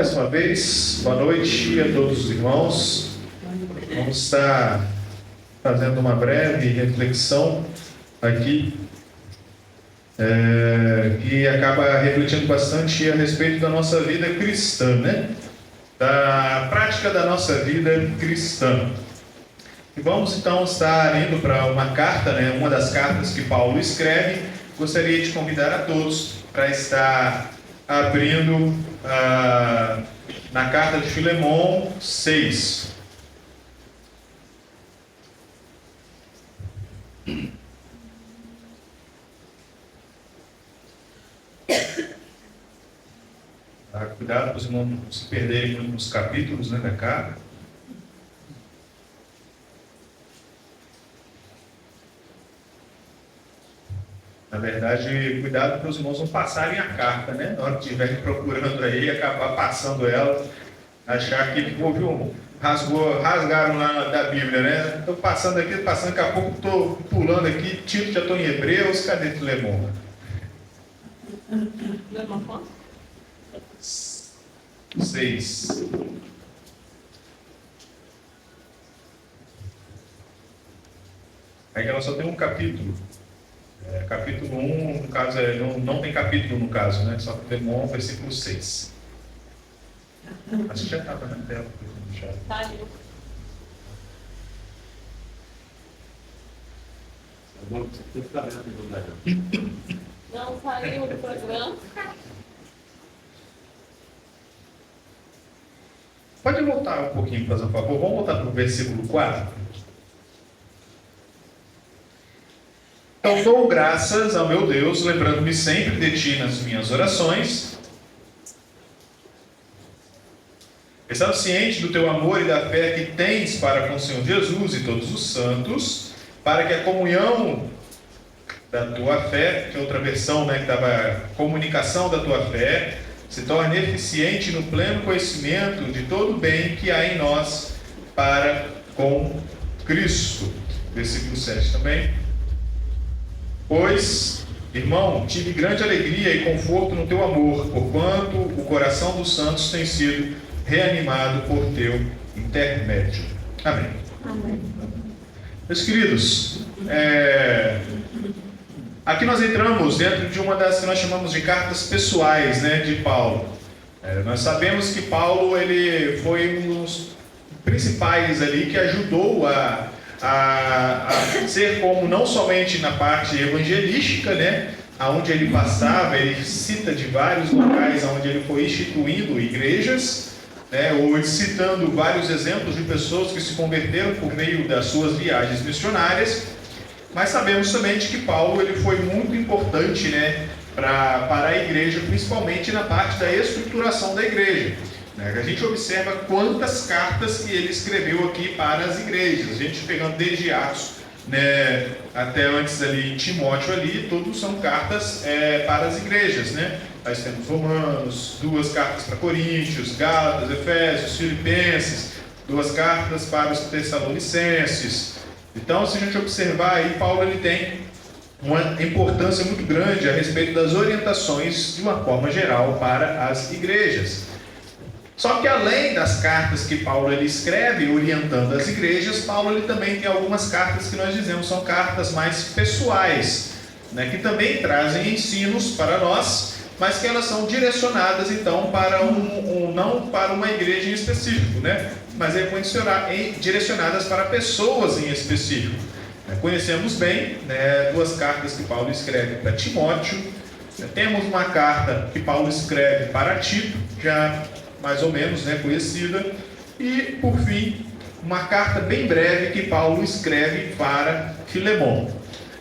Mais uma vez, boa noite a todos os irmãos. Vamos estar fazendo uma breve reflexão aqui, que acaba refletindo bastante a respeito da nossa vida cristã, né? Da prática da nossa vida cristã. E vamos então estar indo para uma carta, né? Uma das cartas que Paulo escreve. Gostaria de convidar a todos para estar abrindo na carta de Filemon 6. Cuidado para os irmãos não se perderem nos capítulos, né, da carta. Na verdade, cuidado para os irmãos não passarem a carta, né? Na hora que estiverem procurando aí, acabar passando ela, achar que houve rasgaram lá da Bíblia, né? Estou passando, daqui a pouco estou pulando aqui, Tito, já estou em Hebreus, cadê Filemon? Filemon quanto? 6. Aí ela só tem um capítulo. Capítulo 1, no caso, não tem capítulo no caso, né? Só Filemon, versículo 6. Acho que já estava na tela. Tá ali. Não saiu do programa. Pode voltar um pouquinho, por favor. Vamos voltar para o versículo 4. Então, dou graças ao meu Deus, lembrando-me sempre de ti nas minhas orações, estando ciente do teu amor e da fé que tens para com o Senhor Jesus e todos os santos, para que a comunhão da tua fé, que é outra versão, né, que dava comunicação da tua fé, se torne eficiente no pleno conhecimento de todo o bem que há em nós para com Cristo. Versículo 7 também. Pois, irmão, tive grande alegria e conforto no teu amor, porquanto o coração dos santos tem sido reanimado por teu intermédio. Amém. Amém. Meus queridos, aqui nós entramos dentro de uma das que nós chamamos de cartas pessoais, né, de Paulo. Nós sabemos que Paulo ele foi um dos principais ali que ajudou a ser como não somente na parte evangelística, né, aonde ele passava, ele cita de vários locais onde ele foi instituindo igrejas, né, ou citando vários exemplos de pessoas que se converteram por meio das suas viagens missionárias. Mas sabemos também que Paulo ele foi muito importante, né, para a igreja, principalmente na parte da estruturação da igreja. A gente observa quantas cartas que ele escreveu aqui para as igrejas. A gente pegando desde Atos, né, até antes ali em Timóteo ali, todos são cartas para as igrejas, né? Nós temos Romanos, 2 cartas para Coríntios, Gálatas, Efésios, Filipenses, 2 cartas para os Tessalonicenses. Então, se a gente observar aí, Paulo ele tem uma importância muito grande a respeito das orientações de uma forma geral para as igrejas. Só que além das cartas que Paulo ele escreve orientando as igrejas, Paulo ele também tem algumas cartas que nós dizemos são cartas mais pessoais, né, que também trazem ensinos para nós, mas que elas são direcionadas então para não para uma igreja em específico, né, mas direcionadas para pessoas em específico. Conhecemos bem, né, 2 cartas que Paulo escreve para Timóteo, temos uma carta que Paulo escreve para Tito, já mais ou menos, né, conhecida, e por fim uma carta bem breve que Paulo escreve para Filemon.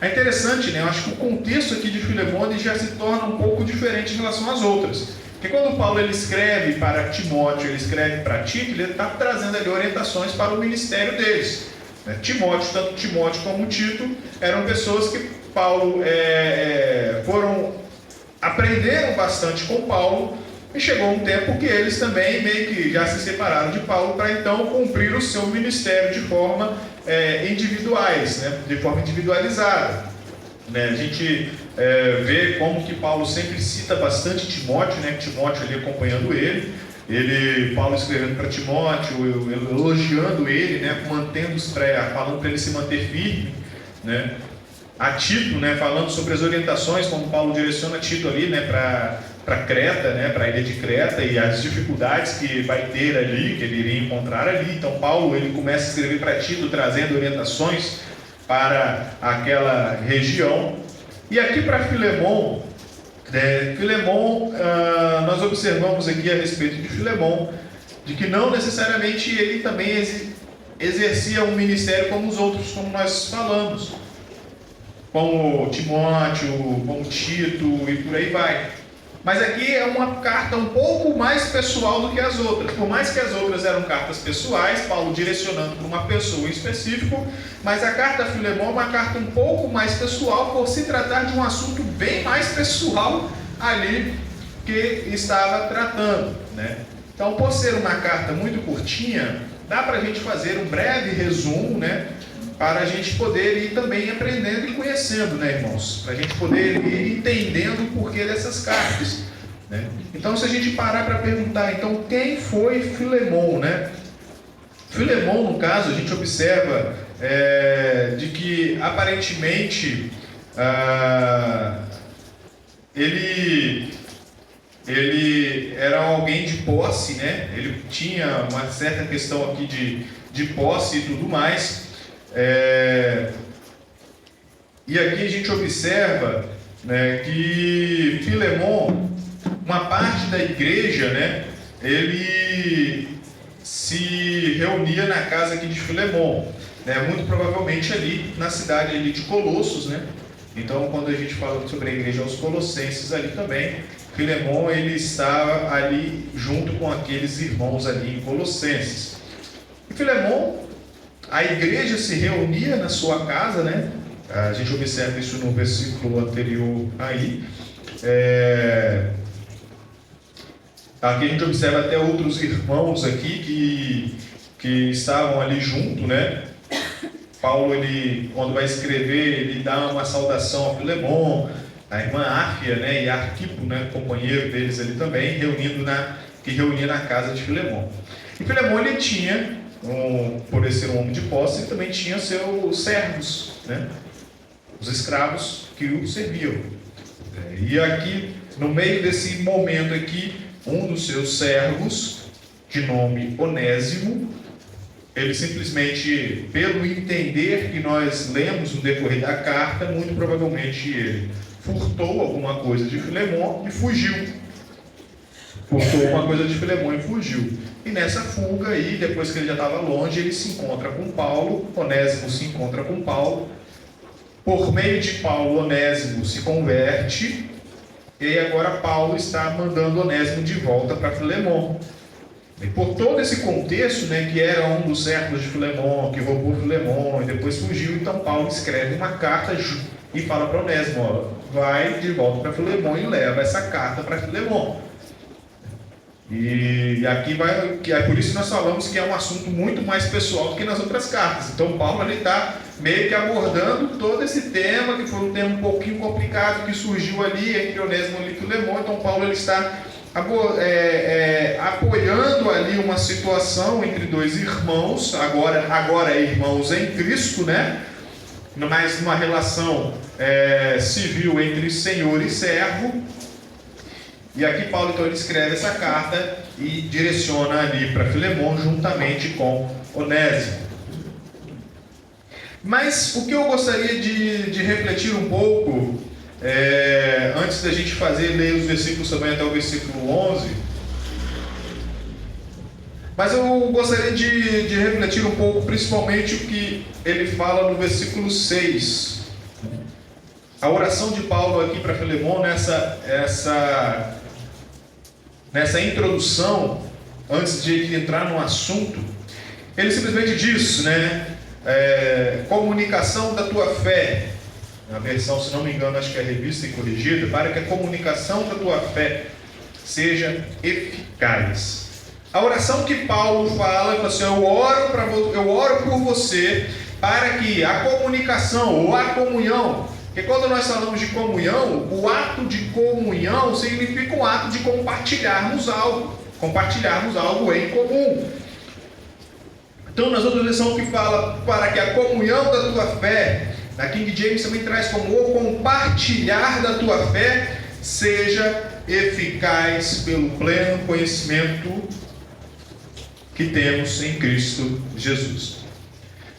É interessante, né? Eu acho que o contexto aqui de Filemon já se torna um pouco diferente em relação às outras, porque quando Paulo ele escreve para Timóteo, ele escreve para Tito, ele está trazendo ali orientações para o ministério deles. Tanto Timóteo como Tito eram pessoas que Paulo aprenderam bastante com Paulo. E chegou um tempo que eles também meio que já se separaram de Paulo para então cumprir o seu ministério de forma individualizada. A gente vê como que Paulo sempre cita bastante Timóteo, né? Timóteo ali acompanhando ele, Paulo escrevendo para Timóteo, elogiando ele, né, falando para ele se manter firme, né, a Tito, né, falando sobre as orientações, como Paulo direciona Tito ali, né, para Creta, né, para a ilha de Creta, e as dificuldades que vai ter ali, que ele iria encontrar ali. Então Paulo ele começa a escrever para Tito, trazendo orientações para aquela região. E aqui para Filemon, nós observamos aqui a respeito de Filemon, de que não necessariamente ele também exercia um ministério como os outros, como nós falamos, como Timóteo, como Tito e por aí vai. Mas aqui é uma carta um pouco mais pessoal do que as outras. Por mais que as outras eram cartas pessoais, Paulo direcionando para uma pessoa em específico, mas a carta a Filemon é uma carta um pouco mais pessoal, por se tratar de um assunto bem mais pessoal ali que estava tratando, né? Então, por ser uma carta muito curtinha, dá para a gente fazer um breve resumo, né? Para a gente poder ir também aprendendo e conhecendo, né, irmãos? Para a gente poder ir entendendo o porquê dessas cartas, né? Então, se a gente parar para perguntar, então, quem foi Filemon, né? Filemon, no caso, a gente observa de que, aparentemente, ele era alguém de posse, né? Ele tinha uma certa questão aqui de posse e tudo mais. E aqui a gente observa, né, que Filemon, uma parte da igreja, né, ele se reunia na casa aqui de Filemon, né, muito provavelmente ali na cidade ali de Colossos, né? Então, quando a gente fala sobre a igreja aos Colossenses ali também, Filemon ele estava ali junto com aqueles irmãos ali em Colossenses. E Filemon, a igreja se reunia na sua casa, né? A gente observa isso no versículo anterior aí. Aqui a gente observa até outros irmãos aqui que estavam ali junto, né? Paulo, ele, quando vai escrever, ele dá uma saudação a Filemon, a irmã Áfia, né? E Arquipo, né? Companheiro deles ali também, que reunia na casa de Filemon. E Filemon, ele tinha, por ele ser um homem de posse, ele também tinha seus servos, né? Os escravos que o serviam. E aqui, no meio desse momento aqui, um dos seus servos, de nome Onésimo, ele simplesmente, pelo entender que nós lemos no decorrer da carta, muito provavelmente ele furtou alguma coisa de Filemon e fugiu. Furtou alguma coisa de Filemon e fugiu. E nessa fuga aí, depois que ele já estava longe, ele se encontra com Paulo, Onésimo se encontra com Paulo. Por meio de Paulo, Onésimo se converte, e aí agora Paulo está mandando Onésimo de volta para Filemon. E por todo esse contexto, né, que era um dos servos de Filemon, que roubou Filemon e depois fugiu, então Paulo escreve uma carta e fala para Onésimo, ó, vai de volta para Filemon e leva essa carta para Filemon. E aqui é por isso que nós falamos que é um assunto muito mais pessoal do que nas outras cartas. Então Paulo está meio que abordando todo esse tema, que foi um tema um pouquinho complicado que surgiu ali entre Onésimo e Filemon. Então Paulo ele está apoiando ali uma situação entre dois irmãos, agora irmãos em Cristo, né? Mas numa relação civil entre senhor e servo. E aqui Paulo então ele escreve essa carta e direciona ali para Filemon juntamente com Onésimo. Mas o que eu gostaria de refletir um pouco, antes da gente ler os versículos também até o versículo 11, mas eu gostaria de refletir um pouco, principalmente o que ele fala no versículo 6. A oração de Paulo aqui para Filemon, nessa introdução, antes de ele entrar no assunto, ele simplesmente diz, né? Comunicação da tua fé, na versão, se não me engano, acho que é revista e corrigida, para que a comunicação da tua fé seja eficaz. A oração que Paulo fala, assim, eu oro por você, para que a comunicação ou a comunhão, porque quando nós falamos de comunhão, o ato de comunhão significa um ato de compartilharmos algo. compartilharmos algo em comum. Então, nas outras versões que fala para que a comunhão da tua fé, na King James também traz como o compartilhar da tua fé seja eficaz pelo pleno conhecimento que temos em Cristo Jesus.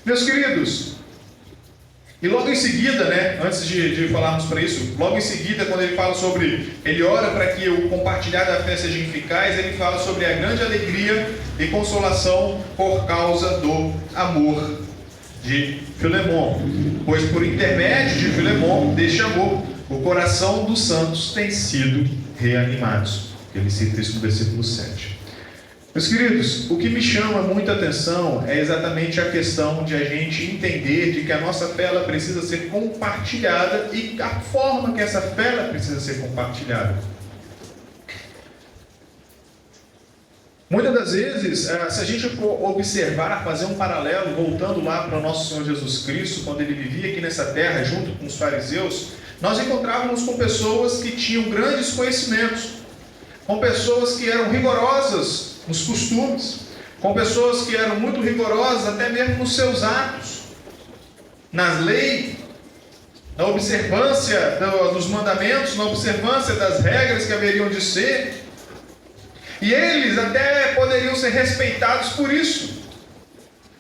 Meus queridos, e logo em seguida, antes de falarmos para isso, logo em seguida, quando ele fala sobre, ele ora para que o compartilhar da fé seja eficaz, ele fala sobre a grande alegria e consolação por causa do amor de Filemon. Pois por intermédio de Filemon, deste amor, o coração dos santos tem sido reanimado. Ele cita isso no versículo 7. Meus queridos, o que me chama muita atenção é exatamente a questão de a gente entender de que a nossa fé ela precisa ser compartilhada e a forma que essa fé ela precisa ser compartilhada. Muitas das vezes, se a gente for observar, fazer um paralelo, voltando lá para o nosso Senhor Jesus Cristo, quando ele vivia aqui nessa terra, junto com os fariseus, nós encontrávamos com pessoas que tinham grandes conhecimentos, com pessoas que eram rigorosas nos costumes, com pessoas que eram muito rigorosas até mesmo nos seus atos, nas leis, na observância dos mandamentos, na observância das regras que haveriam de ser, e eles até poderiam ser respeitados por isso.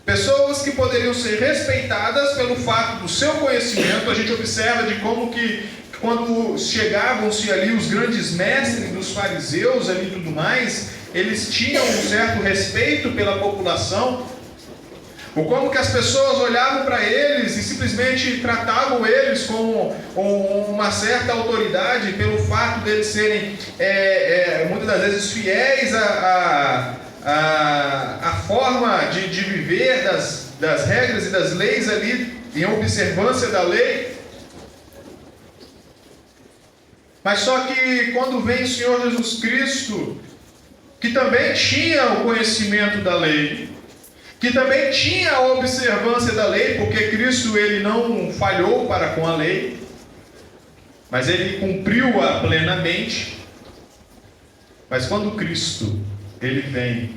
Pessoas que poderiam ser respeitadas pelo fato do seu conhecimento. A gente observa de como que quando chegavam-se ali os grandes mestres dos fariseus ali e tudo mais, eles tinham um certo respeito pela população, ou como que as pessoas olhavam para eles e simplesmente tratavam eles com uma certa autoridade pelo fato deles serem muitas das vezes fiéis à forma de viver das regras e das leis ali, em observância da lei. Mas só que quando vem o Senhor Jesus Cristo, que também tinha o conhecimento da lei, que também tinha a observância da lei, porque Cristo ele não falhou para com a lei, mas ele cumpriu-a plenamente. Mas quando Cristo ele vem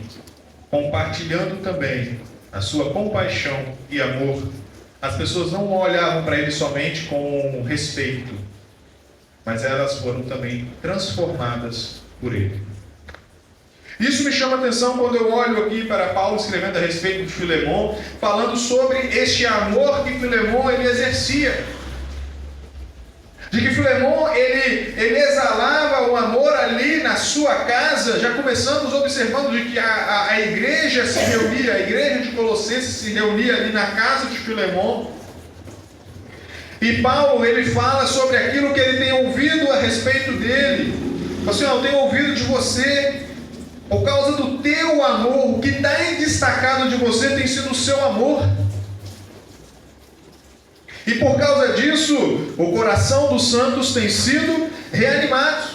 compartilhando também a sua compaixão e amor, as pessoas não olhavam para ele somente com respeito, mas elas foram também transformadas por ele. Isso me chama a atenção quando eu olho aqui para Paulo escrevendo a respeito de Filemon, falando sobre este amor que Filemon ele exercia. De que Filemon ele exalava o amor ali na sua casa. Já começamos observando de que a igreja se reunia, a igreja de Colossenses se reunia ali na casa de Filemon. E Paulo ele fala sobre aquilo que ele tem ouvido a respeito dele. Assim, eu tenho ouvido de você, por causa do teu amor, o que está destacado de você tem sido o seu amor. E por causa disso, o coração dos santos tem sido reanimado.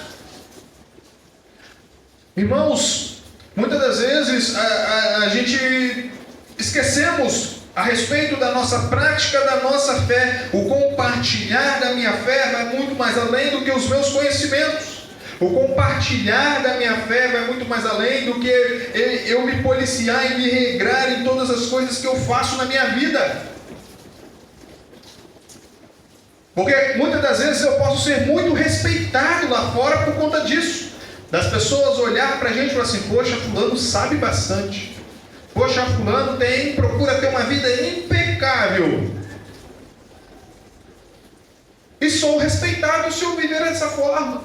Irmãos, muitas das vezes a gente esquecemos a respeito da nossa prática, da nossa fé. O compartilhar da minha fé vai muito mais além do que os meus conhecimentos. O compartilhar da minha fé vai muito mais além do que eu me policiar e me regrar em todas as coisas que eu faço na minha vida. Porque muitas das vezes eu posso ser muito respeitado lá fora por conta disso. Das pessoas olhar para a gente e falar assim, poxa, fulano sabe bastante. Poxa, fulano procura ter uma vida impecável. E sou respeitado se eu viver dessa forma.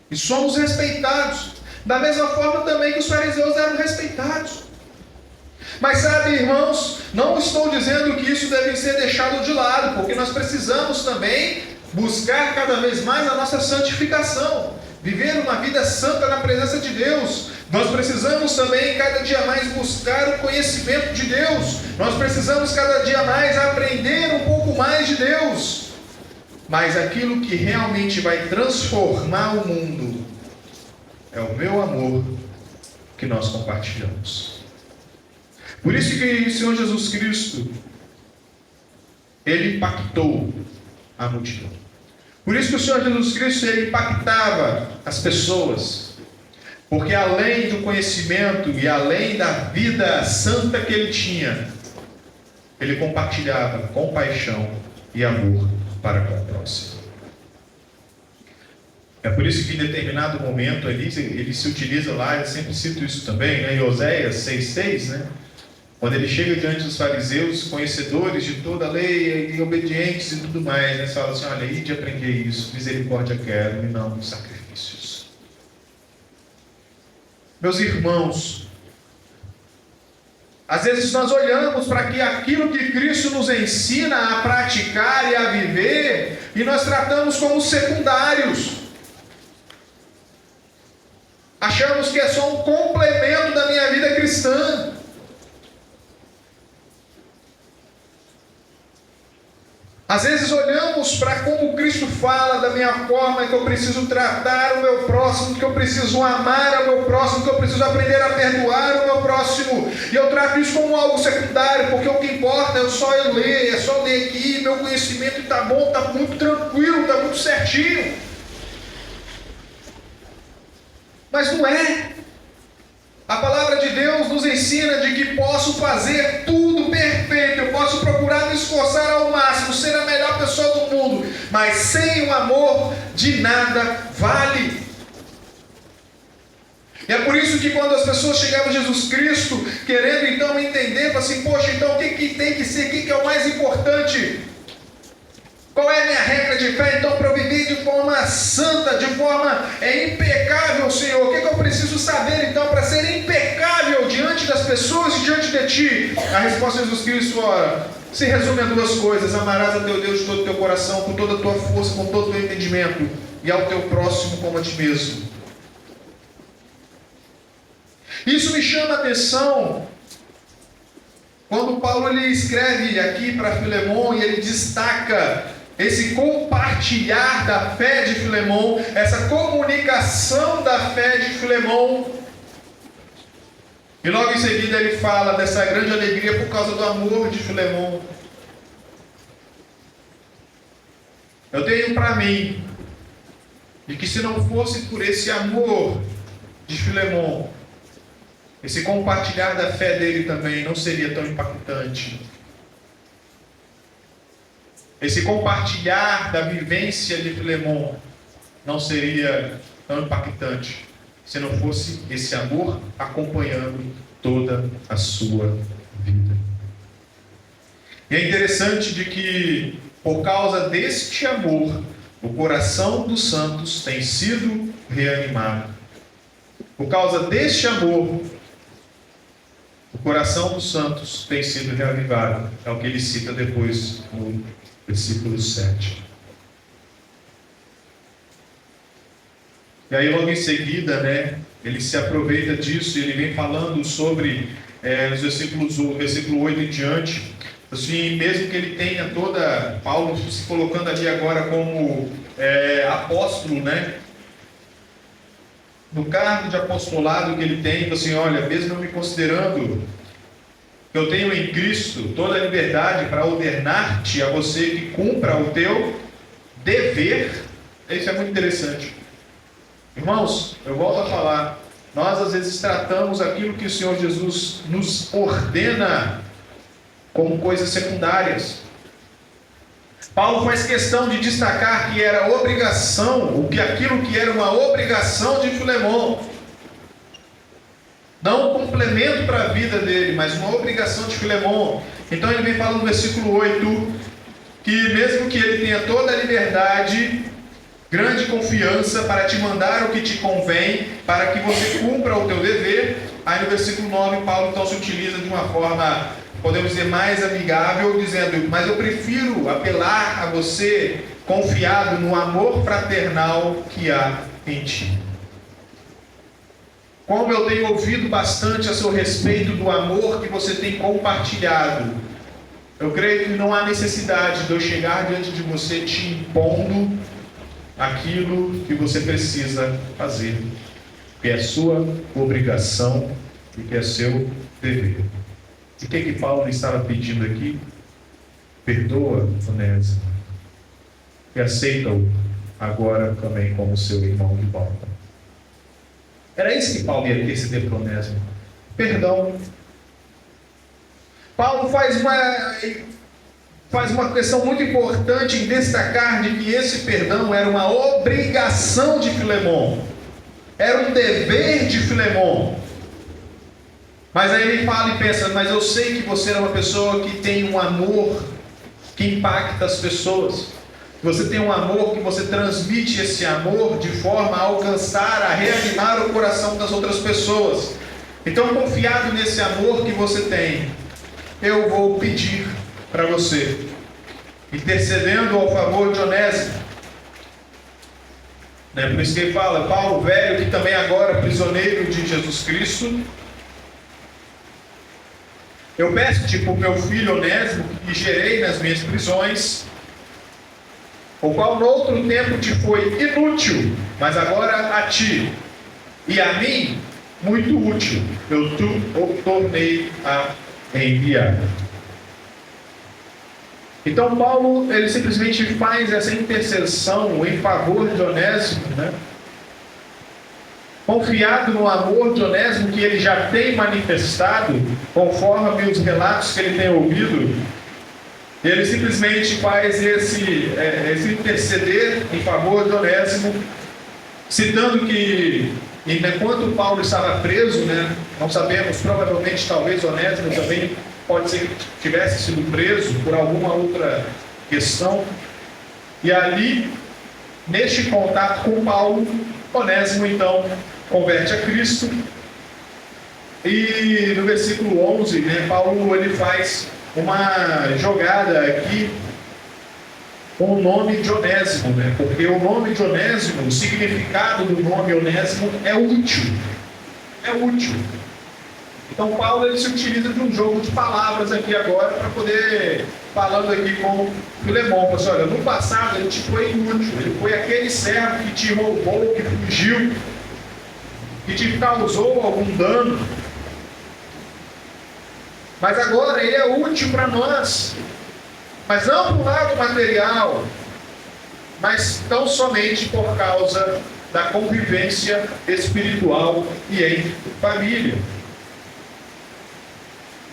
E somos respeitados. Da mesma forma também que os fariseus eram respeitados. Mas sabe, irmãos, não estou dizendo que isso deve ser deixado de lado, porque nós precisamos também buscar cada vez mais a nossa santificação, viver uma vida santa na presença de Deus. Nós precisamos também cada dia mais buscar o conhecimento de Deus. Nós precisamos cada dia mais aprender um pouco mais de Deus. Mas aquilo que realmente vai transformar o mundo é o meu amor que nós compartilhamos. Por isso que o Senhor Jesus Cristo, ele impactou a multidão. Por isso que o Senhor Jesus Cristo, ele impactava as pessoas. Porque além do conhecimento e além da vida santa que ele tinha, ele compartilhava compaixão e amor para com o próximo. É por isso que em determinado momento ali, ele se utiliza lá, eu sempre cito isso também, né, em Oséias 6,6, né? Quando ele chega diante dos fariseus, conhecedores de toda a lei e obedientes e tudo mais, né? Você fala assim, olha, ide aprender isso, misericórdia quero e não sacrifícios. Meus irmãos, às vezes nós olhamos para que aquilo que Cristo nos ensina a praticar e a viver, e nós tratamos como secundários. Achamos que é só um complemento da minha vida cristã. Às vezes olhamos para como Cristo fala da minha forma que eu preciso tratar o meu próximo, que eu preciso amar o meu próximo, que eu preciso aprender a perdoar o meu próximo, e eu trato isso como algo secundário, porque o que importa é só eu ler, é só ler aqui, meu conhecimento está bom, está muito tranquilo, está muito certinho. Mas não é. A palavra de Deus nos ensina de que posso fazer tudo perfeito, eu posso procurar me esforçar ao máximo, ser a melhor pessoa do mundo, mas sem o amor de nada vale. E é por isso que quando as pessoas chegavam a Jesus Cristo, querendo então entender, assim, poxa, então o que tem que ser, o que é o mais importante? Qual é a minha regra de fé, então, para eu viver de forma santa, de forma impecável, Senhor? O que eu preciso saber, então, para ser impecável diante das pessoas e diante de Ti? A resposta de Jesus Cristo, ora, se resume a duas coisas: amarás a teu Deus de todo o teu coração, com toda a tua força, com todo o teu entendimento, e ao teu próximo como a ti mesmo. Isso me chama a atenção quando Paulo ele escreve aqui para Filemon e ele destaca esse compartilhar da fé de Filemon, essa comunicação da fé de Filemon. E logo em seguida ele fala dessa grande alegria por causa do amor de Filemon. Eu tenho para mim de que se não fosse por esse amor de Filemon, esse compartilhar da fé dele também não seria tão impactante. Esse compartilhar da vivência de Filemon não seria tão impactante se não fosse esse amor acompanhando toda a sua vida. E é interessante de que, por causa deste amor, o coração dos santos tem sido reanimado. Por causa deste amor, o coração dos santos tem sido reavivado. É o que ele cita depois no versículo 7. E aí logo em seguida, ele se aproveita disso e ele vem falando sobre, nos versículo 8 em diante, assim, mesmo que ele tenha Paulo se colocando ali agora como apóstolo, no cargo de apostolado que ele tem, assim, olha, mesmo eu me considerando que eu tenho em Cristo toda a liberdade para ordenar-te a você que cumpra o teu dever. Isso é muito interessante. Irmãos, eu volto a falar, nós às vezes tratamos aquilo que o Senhor Jesus nos ordena como coisas secundárias. Paulo faz questão de destacar que era obrigação, aquilo que era uma obrigação de Filemon. Não um complemento para a vida dele, mas uma obrigação de Filemon. Então ele vem falando no versículo 8, que mesmo que ele tenha toda a liberdade, grande confiança para te mandar o que te convém, para que você cumpra o teu dever. Aí no versículo 9, Paulo então se utiliza de uma forma, podemos dizer, mais amigável, dizendo, mas eu prefiro apelar a você confiado no amor fraternal que há em ti. Como eu tenho ouvido bastante a seu respeito do amor que você tem compartilhado, eu creio que não há necessidade de eu chegar diante de você te impondo aquilo que você precisa fazer, que é sua obrigação e que é seu dever. E o que Paulo estava pedindo aqui? Perdoa Onésimo e aceita-o agora também como seu irmão de volta. Era isso que Paulo ia interceder por Onésimo. Perdão. Paulo faz uma questão muito importante em destacar de que esse perdão era uma obrigação de Filemon. Era um dever de Filemon. Mas aí ele fala e pensa, mas eu sei que você é uma pessoa que tem um amor que impacta as pessoas. Você tem um amor que você transmite esse amor de forma a alcançar, a reanimar o coração das outras pessoas. Então, confiado nesse amor que você tem, eu vou pedir para você, intercedendo ao favor de Onésimo. Por isso que ele fala, Paulo, velho, que também agora prisioneiro de Jesus Cristo, eu peço-te por meu filho Onésimo, que gerei nas minhas prisões, o qual no outro tempo te foi inútil, mas agora a ti e a mim muito útil, eu o tornei a enviar. Então Paulo, ele simplesmente faz essa intercessão em favor de Onésimo, confiado no amor de Onésimo que ele já tem manifestado, conforme os relatos que ele tem ouvido. Ele simplesmente faz esse interceder em favor de Onésimo, citando que enquanto Paulo estava preso, não sabemos, provavelmente talvez Onésimo também pode ser que tivesse sido preso por alguma outra questão, e ali, neste contato com Paulo, Onésimo então converte a Cristo, e no versículo 11, Paulo ele faz uma jogada aqui com o nome de Onésimo, porque o nome de Onésimo, o significado do nome Onésimo é útil. É útil. Então Paulo ele se utiliza de um jogo de palavras aqui agora para poder, falando aqui com Filemon, assim, olha, no passado ele te foi inútil, ele foi aquele servo que te roubou, que fugiu, que te causou algum dano. Mas agora ele é útil para nós, mas não por lado material, mas tão somente por causa da convivência espiritual e em família.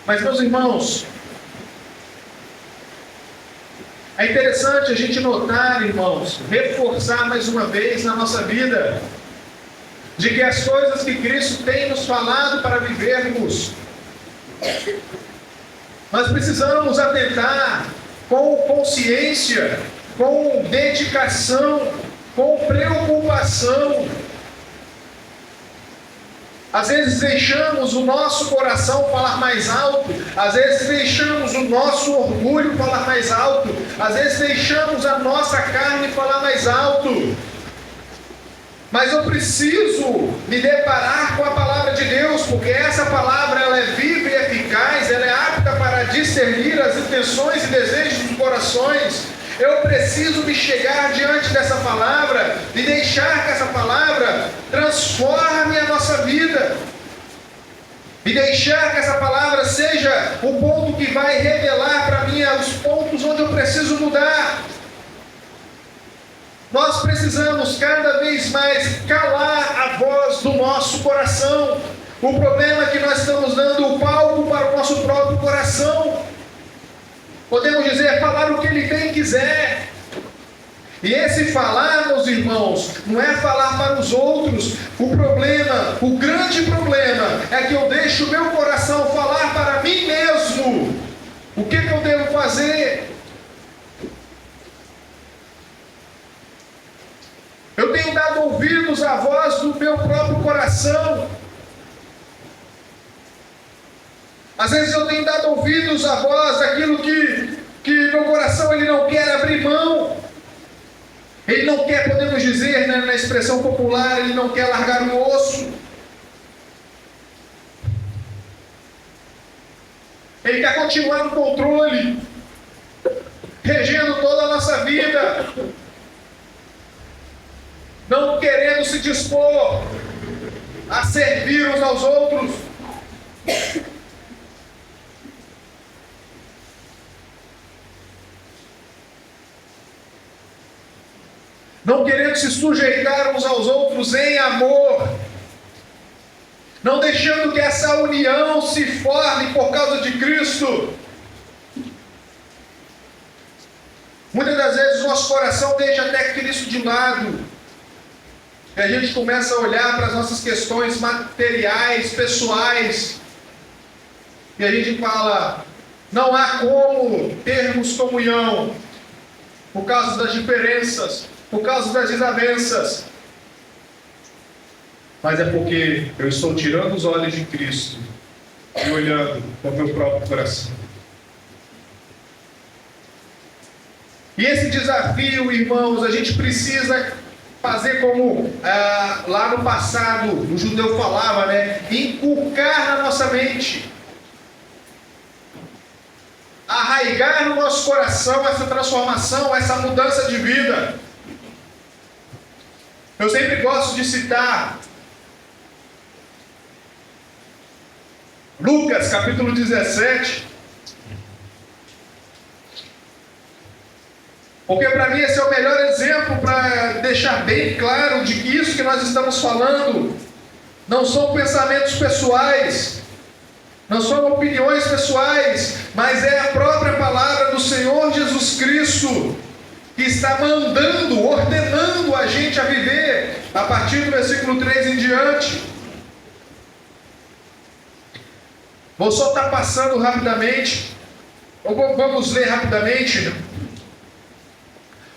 Mas, meus irmãos, é interessante a gente notar, irmãos, reforçar mais uma vez na nossa vida, de que as coisas que Cristo tem nos falado para vivermos, nós precisamos atentar com consciência, com dedicação, com preocupação. Às vezes deixamos o nosso coração falar mais alto, às vezes deixamos o nosso orgulho falar mais alto, às vezes deixamos a nossa carne falar mais alto. Mas eu preciso me deparar com a palavra de Deus, porque essa palavra ela é viva e eficaz, ela é apta para discernir as intenções e desejos dos corações. Eu preciso me chegar diante dessa palavra e deixar que essa palavra transforme a nossa vida. E deixar que essa palavra seja o ponto que vai revelar para mim os pontos onde eu preciso mudar. Nós precisamos cada vez mais calar a voz do nosso coração. O problema é que nós estamos dando o palco para o nosso próprio coração. Podemos dizer, falar o que ele bem quiser. E esse falar, meus irmãos, não é falar para os outros. O grande problema é que eu deixo o meu coração falar para mim mesmo. O que eu devo fazer? Eu tenho dado ouvidos à voz do meu próprio coração. Às vezes eu tenho dado ouvidos à voz daquilo que meu coração ele não quer abrir mão. Ele não quer, podemos dizer, na expressão popular, ele não quer largar o osso. Ele quer continuar no controle, regendo toda a nossa vida, não querendo se dispor a servir uns aos outros. Não querendo se sujeitar uns aos outros em amor. não deixando que essa união se forme por causa de Cristo. Muitas das vezes o nosso coração deixa até Cristo de lado. E a gente começa a olhar para as nossas questões materiais, pessoais. E a gente fala, não há como termos comunhão por causa das diferenças, por causa das desavenças. Mas é porque eu estou tirando os olhos de Cristo e olhando para o meu próprio coração. E esse desafio, irmãos, a gente precisa fazer como lá no passado o judeu falava, né? Inculcar na nossa mente, arraigar no nosso coração essa transformação, essa mudança de vida. Eu sempre gosto de citar Lucas capítulo 17, porque para mim esse é o melhor exemplo para deixar bem claro de que isso que nós estamos falando não são pensamentos pessoais, não são opiniões pessoais, mas é a própria palavra do Senhor Jesus Cristo que está mandando, ordenando a gente a viver, a partir do versículo 3 em diante. Vou só estar passando rapidamente, vamos ler rapidamente.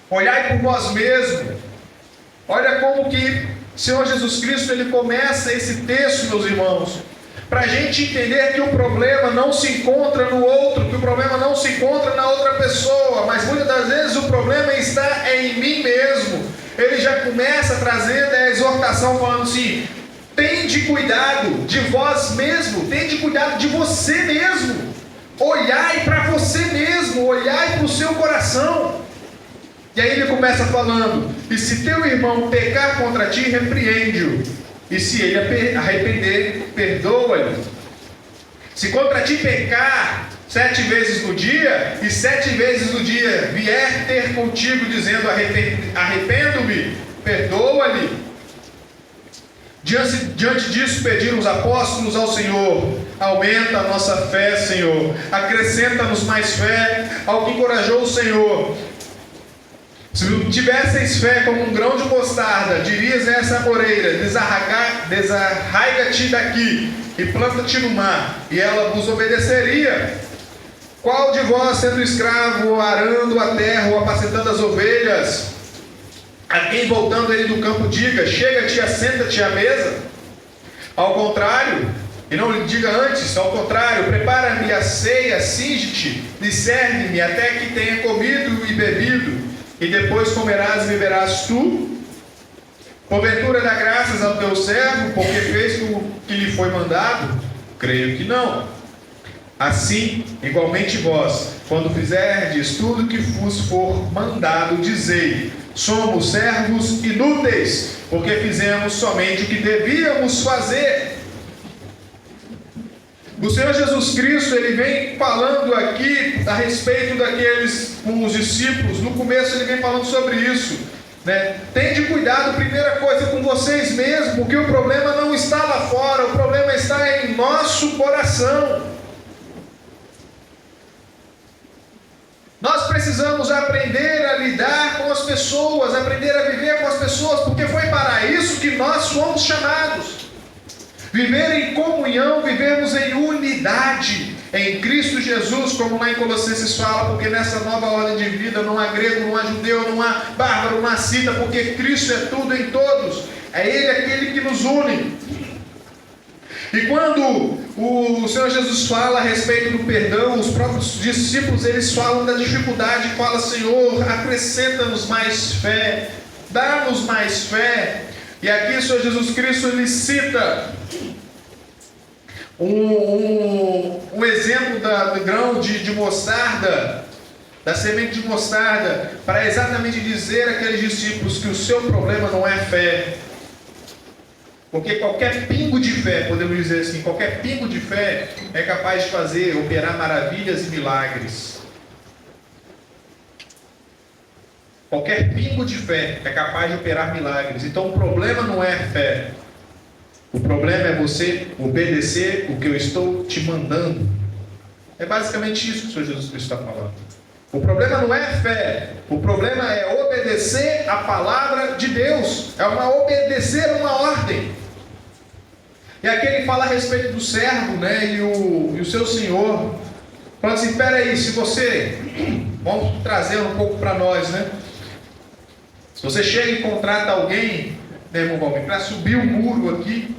Olhai por vós mesmos. Olha como que o Senhor Jesus Cristo ele começa esse texto, meus irmãos, para a gente entender que o problema não se encontra no outro, que o problema não se encontra na outra pessoa, mas muitas das vezes o problema está em mim mesmo. Ele já começa trazendo a exortação falando assim: tende cuidado de vós mesmo, tende cuidado de você mesmo, olhai para você mesmo, olhai para o seu coração. E aí ele começa falando: e se teu irmão pecar contra ti, repreende-o, e se ele arrepender, perdoa-lhe. Se contra ti pecar 7 vezes no dia, e 7 vezes no dia vier ter contigo dizendo arrependo-me, perdoa-lhe. Diante disso pediram os apóstolos ao Senhor: aumenta a nossa fé, Senhor, acrescenta-nos mais fé. Ao que encorajou o Senhor: se tivesseis fé como um grão de mostarda, dirias a essa amoreira: desarraiga-te daqui e planta-te no mar, e ela vos obedeceria. Qual de vós, sendo escravo, arando a terra ou apacentando as ovelhas, a quem voltando ele do campo diga: chega-te, assenta-te à mesa? Ao contrário, e não lhe diga antes, ao contrário, prepara-me a ceia, cinge-te e serve-me até que tenha comido e bebido, e depois comerás e beberás tu? Porventura dá graças ao teu servo, porque fez o que lhe foi mandado? Creio que não. Assim, igualmente vós, quando fizerdes tudo que vos for mandado, dizei: somos servos inúteis, porque fizemos somente o que devíamos fazer. O Senhor Jesus Cristo, ele vem falando aqui a respeito daqueles com os discípulos. No começo ele vem falando sobre isso, né? Tende cuidado, primeira coisa, com vocês mesmos, porque o problema não está lá fora, o problema está em nosso coração. Nós precisamos aprender a lidar com as pessoas, aprender a viver com as pessoas, porque foi para isso que nós fomos chamados. Viver em comunhão, vivermos em unidade em Cristo Jesus, como lá em Colossenses fala, porque nessa nova ordem de vida não há grego, não há judeu, não há bárbaro, não há cita, porque Cristo é tudo em todos. É Ele aquele que nos une. E quando o Senhor Jesus fala a respeito do perdão, os próprios discípulos, eles falam da dificuldade, fala: Senhor, acrescenta-nos mais fé, dá-nos mais fé. E aqui o Senhor Jesus Cristo, ele cita um exemplo do grão de mostarda, da semente de mostarda, para exatamente dizer àqueles discípulos que o seu problema não é fé. Porque qualquer pingo de fé, podemos dizer assim, qualquer pingo de fé é capaz de operar maravilhas e milagres. Qualquer pingo de fé é capaz de operar milagres. Então o problema não é fé. O problema é você obedecer o que eu estou te mandando. É basicamente isso que o Senhor Jesus Cristo está falando. O problema não é fé, o problema é obedecer a palavra de Deus, obedecer uma ordem. E aqui ele fala a respeito do servo, né, e o seu senhor. Fala assim, peraí, se você, vamos trazer um pouco para nós, né? Se você chega e contrata alguém, né, irmão Valmir, para subir o muro aqui,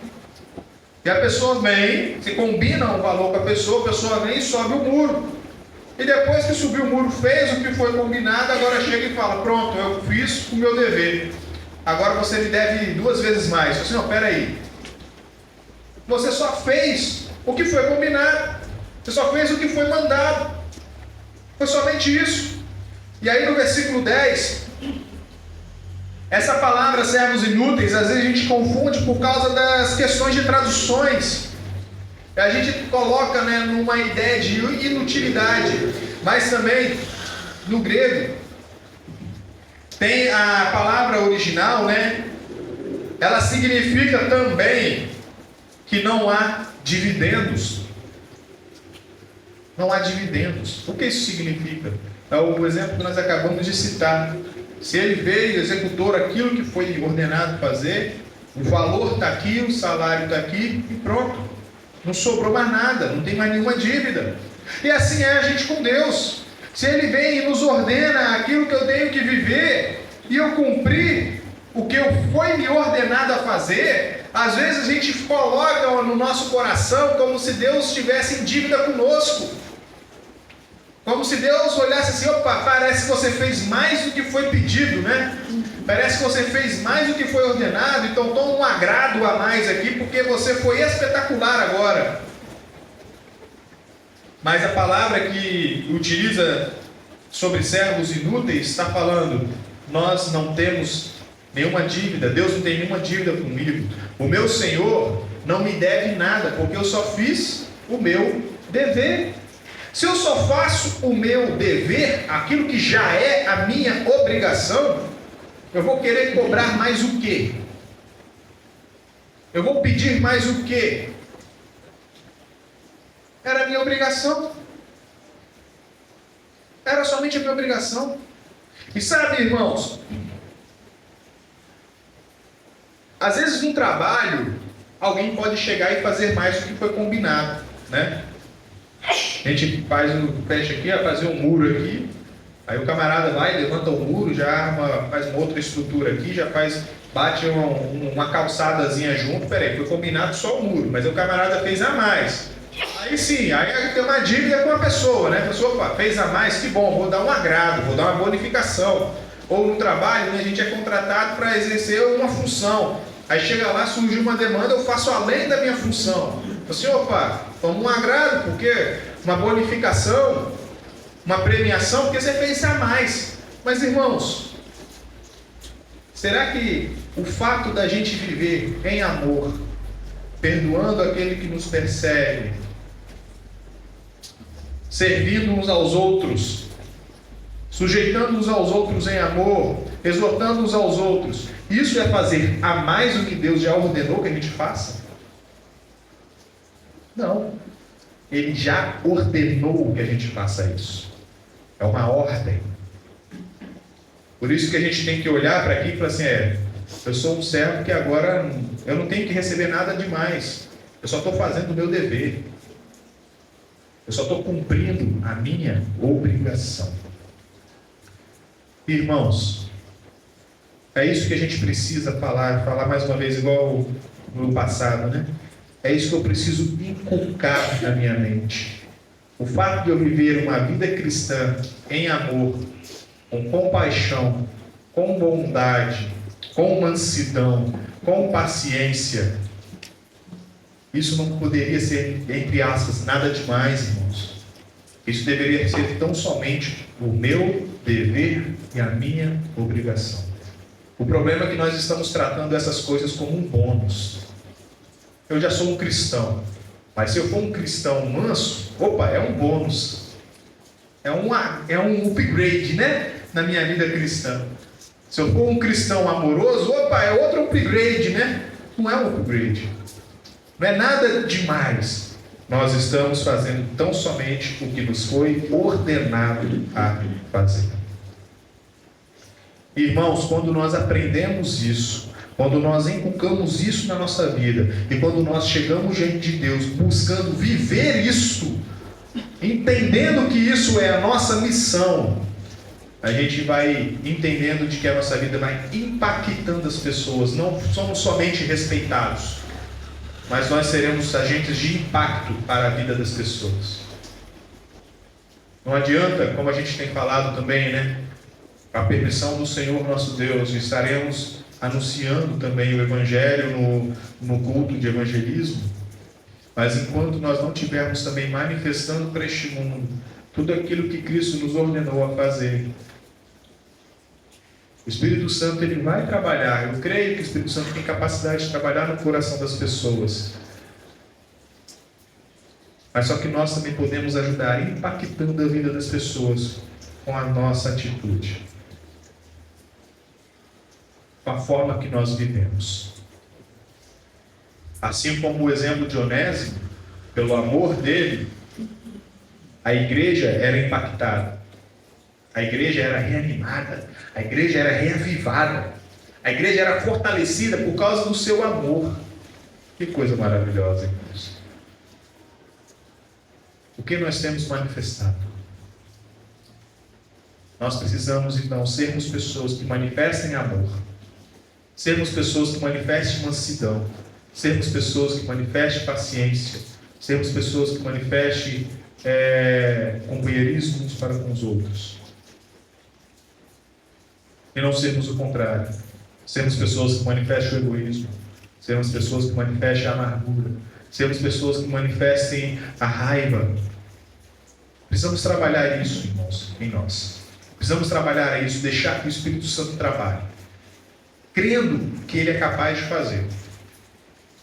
e a pessoa vem, você combina um valor com a pessoa vem e sobe o muro. E depois que subiu o muro, fez o que foi combinado, agora chega e fala, pronto, eu fiz o meu dever. Agora você me deve 2 vezes mais. Assim, não, peraí. Você só fez o que foi combinado. Você só fez o que foi mandado. Foi somente isso. E aí no versículo 10, essa palavra servos inúteis, às vezes a gente confunde por causa das questões de traduções. A gente coloca, né, numa ideia de inutilidade, mas também no grego tem a palavra original, né? Ela significa também que não há dividendos. Não há dividendos. O que isso significa? É o exemplo que nós acabamos de citar. Se ele veio, executou aquilo que foi ordenado fazer, o valor está aqui, o salário está aqui e pronto. Não sobrou mais nada, não tem mais nenhuma dívida. E assim é a gente com Deus. Se Ele vem e nos ordena aquilo que eu tenho que viver, e eu cumprir o que foi me ordenado a fazer, às vezes a gente coloca no nosso coração como se Deus estivesse em dívida conosco. Como se Deus olhasse assim, opa, parece que você fez mais do que foi pedido, né? Parece que você fez mais do que foi ordenado, então toma um agrado a mais aqui, porque você foi espetacular agora. Mas a palavra que utiliza sobre servos inúteis está falando, nós não temos nenhuma dívida, Deus não tem nenhuma dívida comigo. O meu Senhor não me deve nada, porque eu só fiz o meu dever. Se eu só faço o meu dever, aquilo que já é a minha obrigação, eu vou querer cobrar mais o quê? Eu vou pedir mais o quê? Era a minha obrigação. Era somente a minha obrigação. E sabe, irmãos, às vezes no trabalho, alguém pode chegar e fazer mais do que foi combinado, né? A gente fecha aqui, vai fazer um muro aqui, aí o camarada vai, levanta o muro, já arma, faz uma outra estrutura aqui, já bate uma calçadazinha junto. Peraí, foi combinado só o muro, mas o camarada fez a mais. Aí sim, aí tem uma dívida com a pessoa, né? A pessoa, opa, fez a mais, que bom, vou dar um agrado, vou dar uma bonificação. Ou no trabalho, né, a gente é contratado para exercer uma função. Aí chega lá, surge uma demanda, eu faço além da minha função. Assim, opa, toma um agrado, porque uma bonificação, uma premiação, porque você fez a mais. Mas irmãos, será que o fato da gente viver em amor, perdoando aquele que nos persegue, servindo uns aos outros, sujeitando uns aos outros em amor, exortando uns aos outros, isso é fazer a mais do que Deus já ordenou que a gente faça? Não. Ele já ordenou que a gente faça isso. É uma ordem. Por isso que a gente tem que olhar para aqui e falar assim, eu sou um servo que agora eu não tenho que receber nada demais. Eu só estou fazendo o meu dever. Eu só estou cumprindo a minha obrigação. Irmãos, é isso que a gente precisa falar mais uma vez, igual no passado, né? É isso que eu preciso inculcar na minha mente. O fato de eu viver uma vida cristã em amor, com compaixão, com bondade, com mansidão, com paciência, isso não poderia ser, entre aspas, nada demais, irmãos. Isso deveria ser tão somente o meu dever e a minha obrigação. O problema é que nós estamos tratando essas coisas como um bônus. Eu já sou um cristão, mas se eu for um cristão manso, opa, é um bônus. É um upgrade, né? Na minha vida cristã. Se eu for um cristão amoroso, opa, é outro upgrade, né? Não é um upgrade. Não é nada demais. Nós estamos fazendo tão somente o que nos foi ordenado a fazer. Irmãos, quando nós aprendemos isso, quando nós inculcamos isso na nossa vida, e quando nós chegamos diante de Deus buscando viver isso, entendendo que isso é a nossa missão, a gente vai entendendo de que a nossa vida vai impactando as pessoas. Não somos somente respeitados, mas nós seremos agentes de impacto para a vida das pessoas. Não adianta, como a gente tem falado também, né? Com a permissão do Senhor nosso Deus, estaremos anunciando também o Evangelho no culto de evangelismo, mas enquanto nós não estivermos também manifestando para este mundo tudo aquilo que Cristo nos ordenou a fazer, o Espírito Santo ele vai trabalhar. Eu creio que o Espírito Santo tem capacidade de trabalhar no coração das pessoas, mas só que nós também podemos ajudar impactando a vida das pessoas com a nossa atitude, com a forma que nós vivemos. Assim como o exemplo de Onésimo, pelo amor dele, a igreja era impactada, a igreja era reanimada, a igreja era reavivada, a igreja era fortalecida por causa do seu amor. Que coisa maravilhosa, irmãos. O que nós temos manifestado? Nós precisamos então sermos pessoas que manifestem amor, sermos pessoas que manifestem mansidão, sermos pessoas que manifestem paciência, sermos pessoas que manifestem companheirismo uns para com os outros. E não sermos o contrário. Sermos pessoas que manifestem o egoísmo, sermos pessoas que manifestem a amargura, sermos pessoas que manifestem a raiva. Precisamos trabalhar isso, irmãos, em nós. Precisamos trabalhar isso, deixar que o Espírito Santo trabalhe, crendo que Ele é capaz de fazer.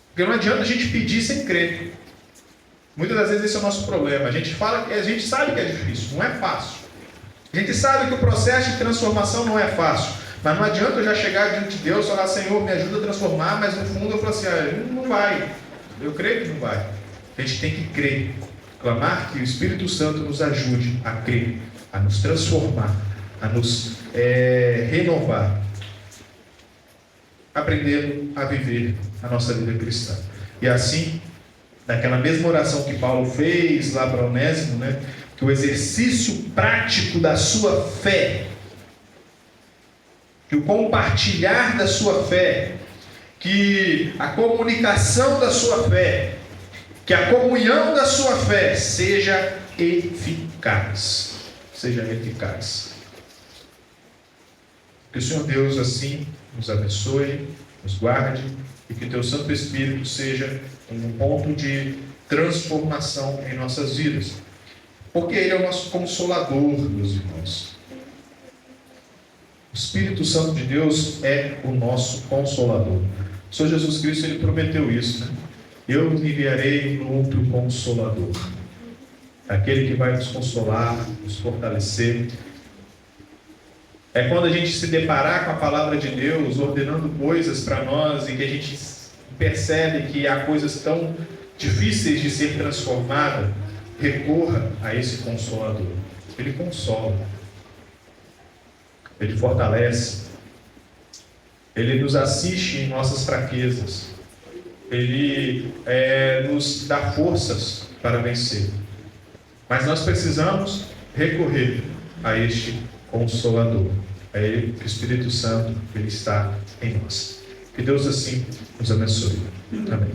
Porque não adianta a gente pedir sem crer. Muitas das vezes esse é o nosso problema. A gente sabe que é difícil, não é fácil. A gente sabe que o processo de transformação não é fácil. Mas não adianta eu já chegar diante de Deus e falar: Senhor, me ajuda a transformar, mas no fundo eu falo assim: não vai. Eu creio que não vai. A gente tem que crer, clamar que o Espírito Santo nos ajude a crer, a nos transformar, a nos renovar, aprendendo a viver a nossa vida cristã. E assim, naquela mesma oração que Paulo fez lá para Onésimo, né, que o exercício prático da sua fé, que o compartilhar da sua fé, que a comunicação da sua fé, que a comunhão da sua fé seja eficaz. Seja eficaz. Que o Senhor Deus assim nos abençoe, nos guarde, e que o Teu Santo Espírito seja um ponto de transformação em nossas vidas. Porque Ele é o nosso Consolador, meus irmãos. O Espírito Santo de Deus é o nosso Consolador. O Senhor Jesus Cristo, Ele prometeu isso, né? Eu enviarei um outro Consolador, aquele que vai nos consolar, nos fortalecer. É quando a gente se deparar com a palavra de Deus, ordenando coisas para nós, e que a gente percebe que há coisas tão difíceis de ser transformadas, recorra a esse Consolador. Ele consola, Ele fortalece, Ele nos assiste em nossas fraquezas, Ele nos dá forças para vencer. Mas nós precisamos recorrer a este Consolador. É Ele, o Espírito Santo, Ele está em nós. Que Deus assim nos abençoe. Amém.